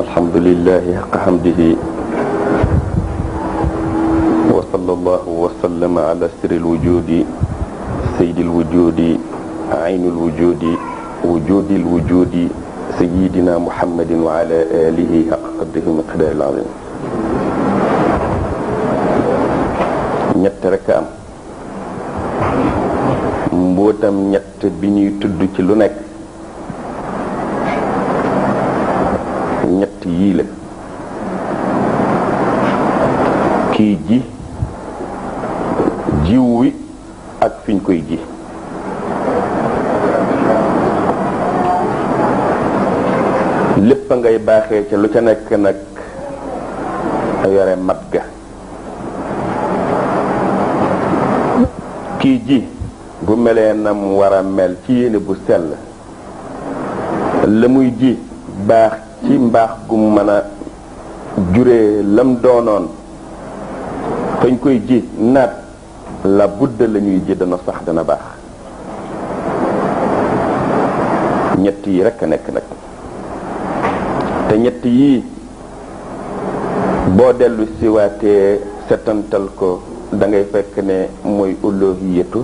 الحمد لله حق حمده وصلى الله وسلم على سر الوجود سيد الوجود عين الوجود وجود الوجود سيدنا محمد وعلى آله حق قدره ومقداره العظيم. ñett rek am mbootam ñett bi ñuy tudd ci lu nekk ñett yii la. kii ji jiw wi ak fiñ koy ji. lépp ngay baaxee ca lu ca nekk nag yore mat ga. kii ji bu melee nam war a mel ci yéene bu sell la muy ji baax ci mbaax gu mën a juree lam doonoon fañ koy ji naat la budda la ñuy ji dana sax dana baax. ñett yi rekk a nekk nag te ñett yii boo dellu siwaatee setantal ko da ngay fekk ne mooy uluhiyatu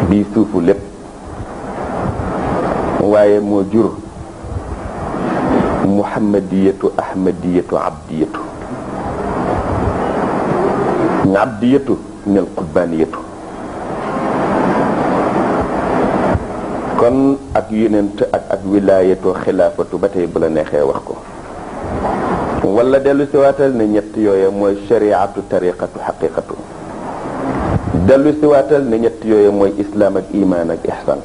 bii suufu lépp waaye moo jur muhammadiyatu ahmadiyatu abdiyatu abdiyatu nel qurbaniyatu. kon ak yonent ak wilaayatu xilaafatu ba tey bu la neexee wax ko wala dellu si waatal ne ñett yooya mooy shariatu tariqatu xaqiqatu. dellu si waatal ne ñett yooya mooy islaam ak imaan ak ihsan.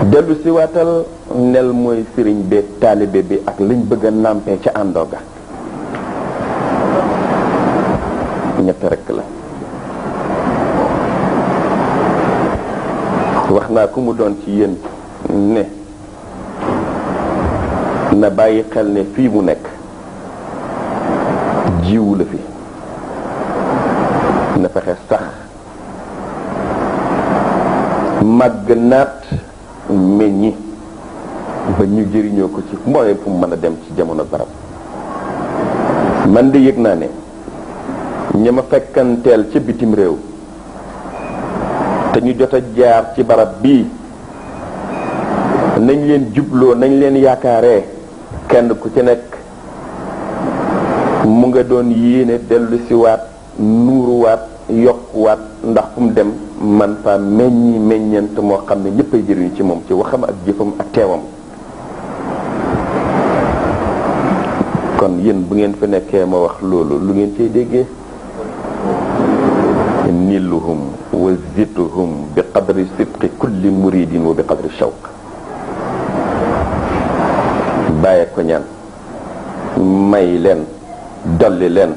dellu si waatal nel mooy sëriñ beeg taalibe bi ak liñ bëgg a nàmpee ca àndooga. ñett rekk la. wax naa ku mu doon ci yéen ne na bàyyi xel ne fii mu nekk jiwu la fi na fexe sax màgg naat meññi ba ñu jëriñoo ko ci mbooleem fu mu mën a dem ci jamono barab. man de yëg naa ne ña ma fekkanteel ca bitim réew te ñu jot a jaar ci barab bii nañ leen jubloo nañ leen yaakaaree kenn ku ci nekk mu nga doon yéene dellu si waat nuuruwaat yokkuwaat ndax fu mu dem man fa meññi meññeent moo xam ne ñëpp ay jëriñu ci moom ci waxam ak jëfam ak teewam. kon yéen bu ngeen fi nekkee ma wax loolu lu ngeen cay déggee. niluhum wa zituhum bi qadri sidqi kulli muridin wa bi qadri shawq. bàyyi ko ñaan may leen dolli leen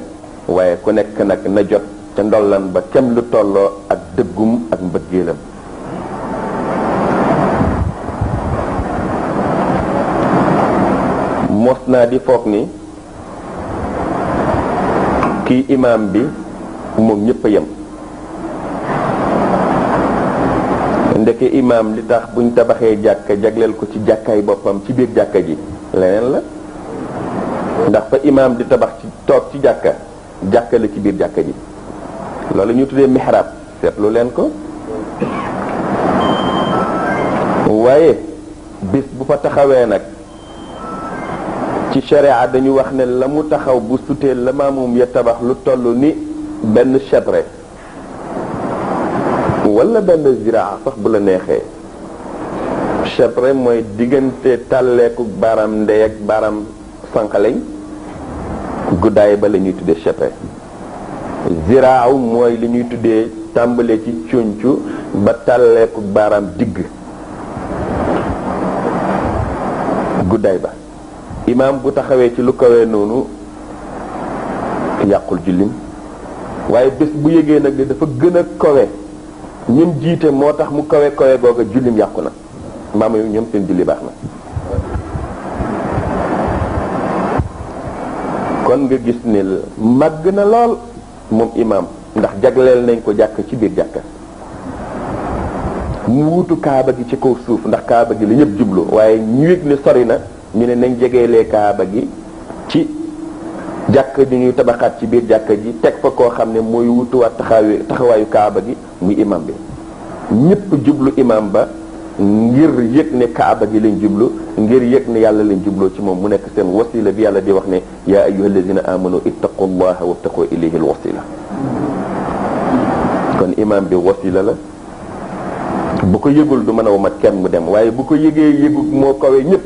waaye ku nekk nag na jot ca ndollan ba kem lu tolloo ak dëggum ak mbëggeelam. mos naa di foog ni kii imaam bi moom ñëpp a yem. ndeke imaam li tax buñ tabaxee jàkka jagleel ko ci jàkkaay boppam ci biir jàkka ji leneen la ndax fa imaam di tabax ci toog ci jàkka jàkka la ci biir jàkka ji loolu ñu tuddee mihrab seetlu leen ko. waaye bis bu fa taxawee nag ci sharia dañu wax ne la mu taxaw bu sutee la maamum ya tabax lu toll ni benn chebre wala benn ziraa sax bu la neexee. chebre mooy diggante tàlleeku baaraam ndey ak baaraam sànqaleñ guddaay ba la ñuy tuddee chebre. ziraaw mooy li ñuy tuddee tàmbale ci cuñcu ba tàlleeku baaraam digg guddaay ba. imaam bu taxawee ci lu kawee noonu yàqul jullim waaye bés bu yëgee nag de dafa gën a kawe ñun jiite moo tax mu kawe kawe googa jullim yàqu na maam yi ñoom seen julli baax na. kon nga gis ne màgg na lool moom imaam ndax jagleel nañ ko jàkk ci biir jàkka mu wutu kaaba gi ci kaw suuf ndax kaaba gi la ñëpp jublu waaye ñu yëg ne sori na ñu ne nañ jegeelee kaaba gi ci jàkk ji ñuy tabaxaat ci biir jàkk ji teg fa koo xam ne mooy wutuwaat taxawaayu kaaba gi muy imam bi ñëpp jublu imam ba ngir yëg ne kaaba gi lañ jublu ngir yëg ne yàlla lañ jubloo ci moom mu nekk seen wasila bi yàlla di wax ne yaa ayyuha alladina amanu ittaqu llaha wabtaqu ilayhi alwasila kon imam bi wasila la bu ko yëgul du mën a womat kenn mu dem waaye bu ko yëgee yëgu moo kawe ñëpp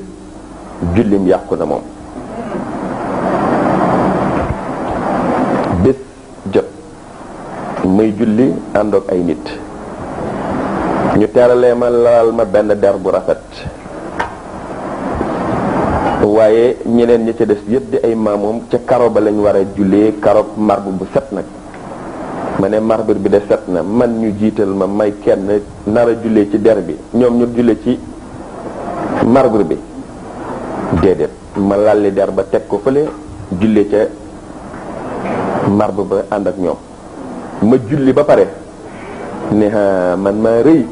jullim yàqu na moom bés jot may julli àndoog ay nit ñu teeralee ma laal ma benn der bu rafet waaye ñeneen ñi ca des yëpp di ay maamoom ca karo ba lañ war a jullee karo marbre bu set nag ma ne marbre bi de set na man ñu jiital ma may kenn nar a jullee ci der bi ñoom ñu jullee ci marbre bi déedéet ma lalli der ba teg ko fële jullee ca marbre ba ànd ak ñoom ma julli ba pare ne man maa rëy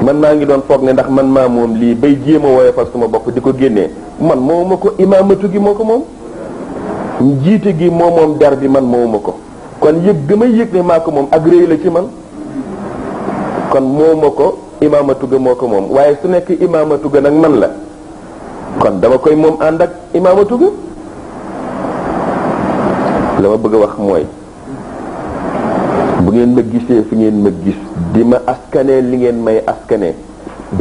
man maa ngi doon foog ne ndax man maa moom lii bay jéem a woyofal suma bopp di ko génnee man moomuma ko imaamatu gi moo ko moom jiite gi moom der bi man moomuma ko kon yëg ga may yëg ne maa ko moom ak rëy la ci man kon moomuma ko imaamatu ga moo ko moom waaye su nekk imaamatu ga nag man la kon dama koy moom ànd ak imaamatu ga la ma bëgg a wax mooy bu ngeen ma gisee fi ngeen ma gis di ma askanee li ngeen may askanee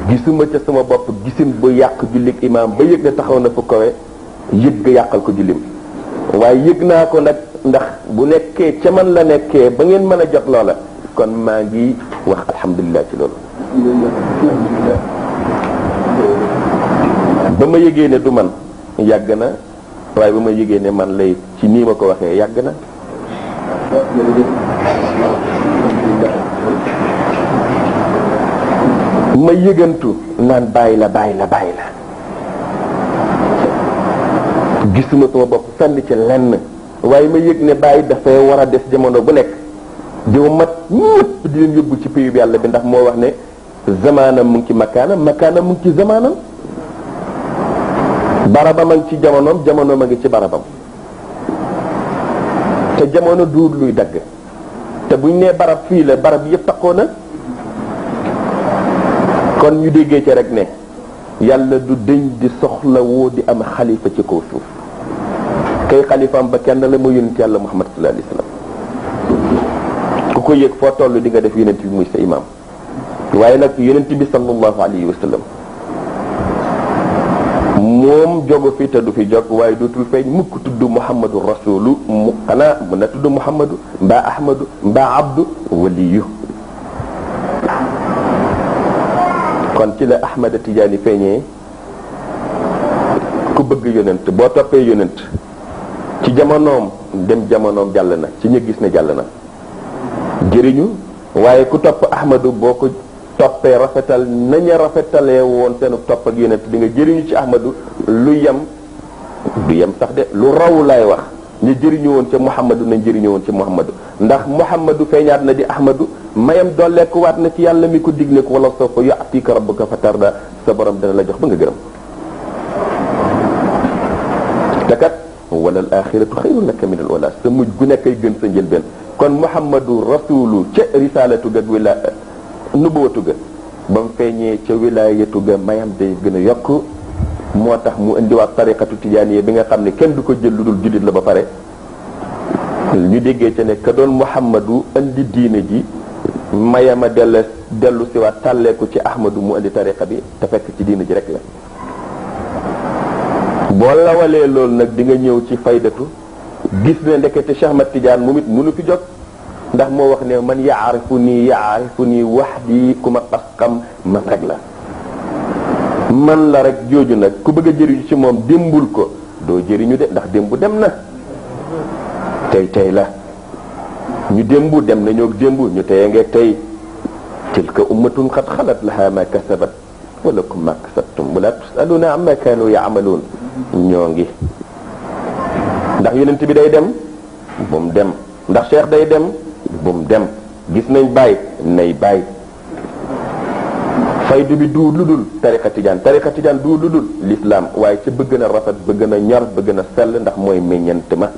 gisuma ca sama bopp gisin bu yàq jullit imaam ba yëg ne taxaw na fu kawe yëg ga yàqal ko jullim waaye yëg naa ko nag ndax bu nekkee ca man la nekkee ba ngeen mën a jot loola kon maa ngi wax alhamdulilah ci loolu ba ma yëgee ne du man yàgg na waaye ba ma yëgee ne man lay ci nii ma ko waxee yàgg na ma yëgantu naan bàyyi la gisuma sama bopp fenn ci lenn waaye ma yëg ne bàyyi dafay war a des jamono bu nekk di mat ñëpp di leen yóbbu ci péyub yàlla bi ndax moo wax ne zamaanam mu ngi ci makaanam mu ngi ci zamaanam barabam a ngi ci jamonoom jamonoom a ngi ci barabam te jamono duur luy dagg te buñ nee barab fii la barab yëpp taxoo na kon ñu déggee ci rek ne yàlla du dëñ di soxla woo di am xalifa ci kaw suuf kay xalifaam ba kenn la mu yonent yàlla Muhammad sallallahu alayhi wasallam ku ko yëg foo toll di nga def yonent bi muy sa imam waaye nag yonent bi sallallahu alayhi wasallam moom jogu fi te du fi jog waaye dootul feeñ mukk tudd Muhammadu rasulu mu xanaa mën na tudd Muhammadu mbaa Ahmadu mbaa Abdu waliyu kon ci la Ahmada Tijaani feeñee ku bëgg yonent boo toppee yonent ci jamonoom dem jamonoom jàll na ci ñu gis ne jàll na jëriñu waaye ku topp Ahmadu boo ko toppee rafetal nañu rafetalee woon seenu topp ak yonent di nga jëriñu ci Ahmadu lu yem du yem sax de lu raw laay wax ñu jëriñu woon ca Muhammadu nañ jëriñu woon ca Muhammadu ndax Muhammadu feeñaat na di Ahmadu mayam dolleeku waat na ci yàlla mi ko dig ne ko wala sawfa yu'tika rabbuka fatarda sa borom dana la jox ba nga gërëm te kat wala al axiratu xayrun laka min al ula sa mujj gu nekk ay gën sa njëlbeen kon Muhammadu rasulu ca risalatu ga wila nubuwatu ga ba mu feeñee ca wilayatu ga mayam day gën a yokk moo tax mu indiwaat tariqatu tijaaniya bi nga xam ne kenn du ko jël lu dul jullit la ba pare ñu déggee ca ne ka doon Muhammadu indi diine ji mayama dellu si waat tàlleeku ci Ahmadu mu indi tariqa bi te fekk ci diine ji rek la boo lawalee loolu nag di nga ñëw ci faydatu gis ne ndekete Cheikh Ahmad Tidiane moom it mënu fi jot ndax moo wax ne man yaarifu nii wahdi ku ma xam man rek la man la rek jooju nag ku bëgg a jëriñu ci moom démbul ko doo jëriñu de ndax démbu dem na tey la ñu démbu dem nañoo démbu ñu teye ngeeg tey tilka ummatun qad xalat laha ma kasabat wa lakum ma kasabtum wala tusaluna amma kanu yaamaluun ñoo ngi ndax yonent bi day dem bu mu dem ndax cheikh day dem bu mu dem gis nañ bàyyi nay bàyyi faydu bi du lu dul tariqa tijaan du lu dul l'islam waaye ca bëgg na rafet bëgg na ñor bëgg na sell ndax mooy meññant ma